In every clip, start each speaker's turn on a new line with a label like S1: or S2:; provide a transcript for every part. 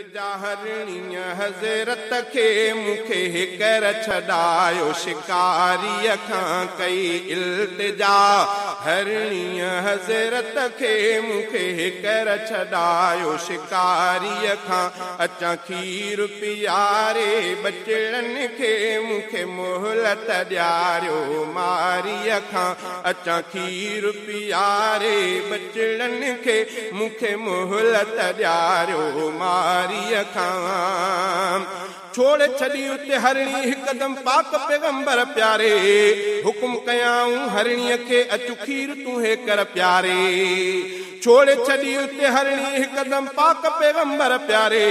S1: इल्तिजा हरणीअ हज़रत खे मूंखे कर छॾायो शिकारीअ खां कई इल्तिजा हरणीअ हज़रत खे मूंखे कर छॾायो शिकारीअ खां अचां खीर पीआरे बचड़नि खे मूंखे मोहलत ॾियारियो मारीअ खां अचां खीर पीआरे बचड़नि खे मूंखे मोहलत ॾियारियो मारीअ खां छोड़ छॾी उते हरणी हिकदम पाक पैगंबर प्यारे हुकुम कयाऊं हरणीअ खे अचु खीर तूं हे कर प्यारे छोड़ छॾी उते हरणी हिकदम पाक पैगंबर प्यारे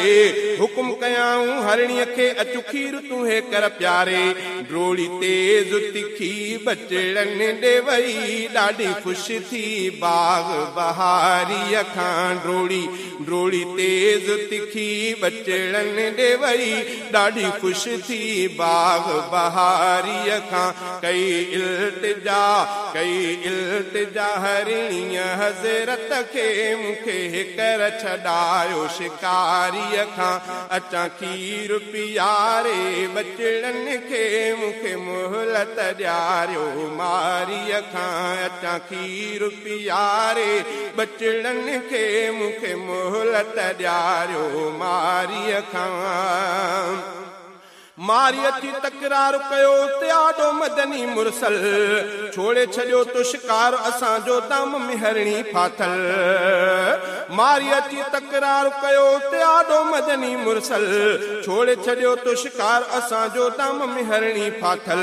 S1: हुकुम कयाऊं हरणीअ खे अचु खीर तूं हे कर प्यारे ड्रोड़ी तेज तिखी बचड़नि ॾे वई ॾाढी ख़ुशि थी बाग बहारीअ खां ड्रोड़ी तेज तिखी बचड़नि ॾे वई ॾाढी ख़ुशि थी बाग बहारीअ खां कई इल्तिजा हरणीअ हज़रत खे मूंखे कर छॾायो शिकारीअ खां अचां खीर पीआरे बचड़नि खे मूंखे मोहलत ॾियारियो मारीअ खां अचां खीर पीआरे बचड़नि खे मूंखे मोहलत ॾियारियो मारीअ खां मारी अची तकरार कयो ते आॾो मदनी मुरसल छोड़े छॾियो तो शिकार असांजो दाम में हरणी फाथल मारी अची तकरार कयो ते आॾो मदनी मुरसल छोड़े छॾियो तो शिकार असांजो दाम में हरणी फाथल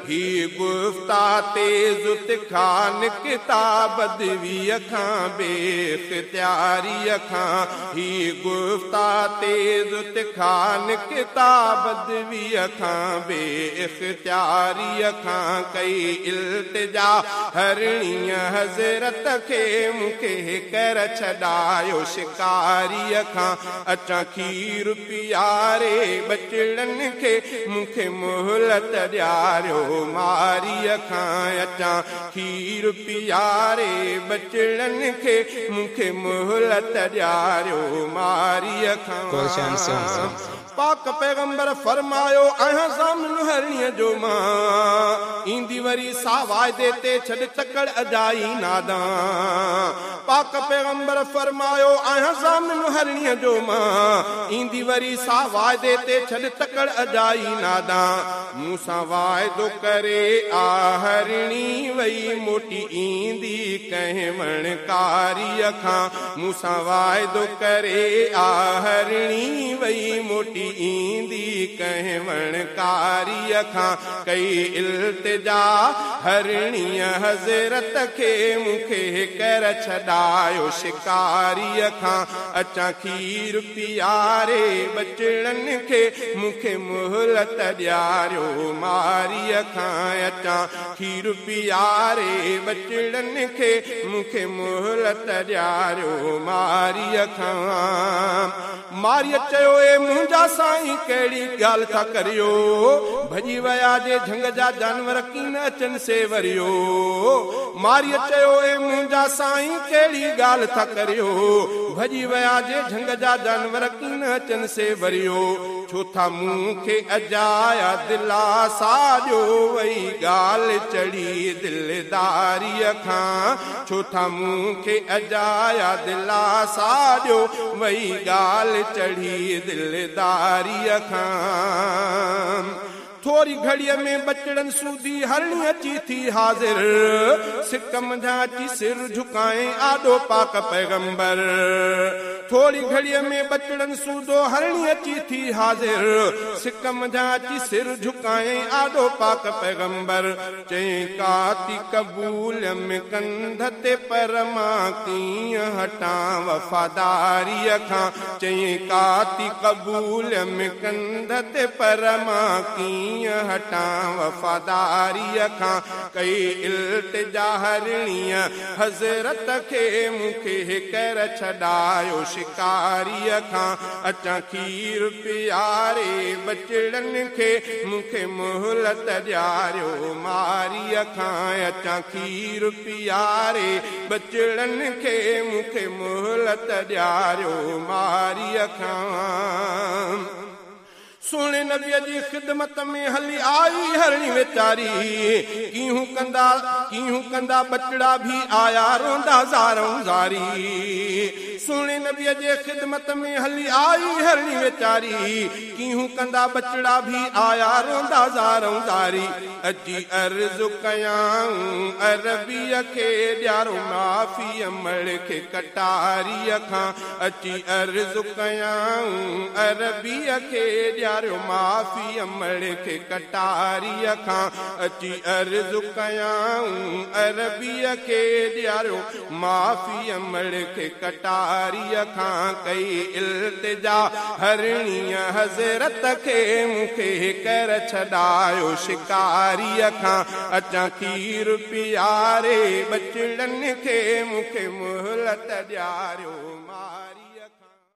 S1: ही गुफ्ता तेज़ तिखा निकिता बदवीअ खां बेख्तियारीअ खां ही गुफ्ता तेज़ तिखा निकिता बदवी खां बेख्तियारीअ खां कई इल्तिजा हरणीअ हज़रत खे मूंखे कर छॾायो शिकारीअ खां अचां खीर पीआरे बचड़नि खे मूंखे मोहलत ॾियारियो मारीअ खां अचां खीर पीआरे बचड़नि खे मूंखे मोहलत ॾियारियो मारीअ खां पाक पैगंबर फरमायो आहियां सामने हरणीअ जो मां ईंदी वरी सा वाइदे ते छॾ तकड़ अजाई नादा पाक पैगंबर फरमायो आहियां सामने हरणीअ जो मां ईंदी वरी सा वाइदे ते छॾ तकड़ अजाई नादा मूंसां वाइदो करे आ हरणी वई मोटी ईंदी कंहिं वणकारीअ खां मूंसां वाइदो करे आ हरणी वई मोटी ईंदी कंहिं वणकारीअ खां कई इल्तिजा हरणीअ हज़रत खे मूंखे कर छॾायो शिकारीअ खां अचां खीर पीआरे बचड़नि खे मूंखे मोहलत ॾियारियो मारीअ खां अचां खीर पीआरे बचड़नि खे मूंखे मोहलत ॾियारियो मारीअ खां मारीअ चयो ए मुंहिंजा साईं कहिड़ी ॻाल्हि था करियो भॼी विया जे झंग जा जानवर कीन अचनि से वरियो मारीअ चयो ए मुंहिंजा साईं कहिड़ी ॻाल्हि था करियो भॼी विया जे झंग जा जानवर कीन अचनि से वरियो छो था मूंखे अजाया दिलासा ॾियो वई ॻाल्हि चढ़ी दिलदारीअ खां छो था मूंखे अजाया दिलासा ॾियो वई ॻाल्हि चढ़ी दिलदारीअ खां थोरी घड़ीअ में बचड़नि सूदी हरणी अची थी हाज़िर सिक मंझां अची सिर झुकाए आॾो पाक पैगंबर थोरी घड़ीअ में बचड़नि सूदो हरणी अची थी हाज़िर सिक मंझां अची सिर झुकाए आॾो पाक पैगंबर चई काती कबूल में कंध ते पर मां कीअं हटां वफ़ादारीअ खां चई काती कबूल में कंध ते पर मां कीअं हटां वफ़ादारीअ खां कई इल्तिजा हरणीअ हज़रत खे मूंखे कर छॾायो शिकारीअ खां अचां खीर पियारे बचड़नि खे मूंखे मोहलत ॾियारियो मारीअ खां अचां खीर पियारे बचड़नि खे मूंखे मोहलत ॾियारियो मारीअ खां सोने नबीअ जी ख़िदमत में हली आई हरणी वेचारी कीहूं कंदा बचड़ा भी आया रोंदा ज़ारों ज़ारी सोने नबीअ जे ख़िदमत में हली आई हरणी वेचारी कीहूं कंदा बचड़ा भी आया रोंदा ज़ारों ज़ारी अची अर्ज़ु कयाऊं अरबीअ खे ॾियारो माफ़ी अमड़ खे कटारीअ खां अची अर्ज़ु कयाऊं अरबीअ खे ॾियारो माफ़ी अमड़ खे कटारीअ खां अची अर्ज़ु कयाऊं अरबीअ खे ॾियारो माफ़ी अमड़ खे कटारीअ खां कई इल्तिजा हरणीअ हज़रत खे मूंखे कर छॾायो शिकारीअ खां अचां खीर पियारे बचड़नि खे मूंखे मोहलत ॾियारियो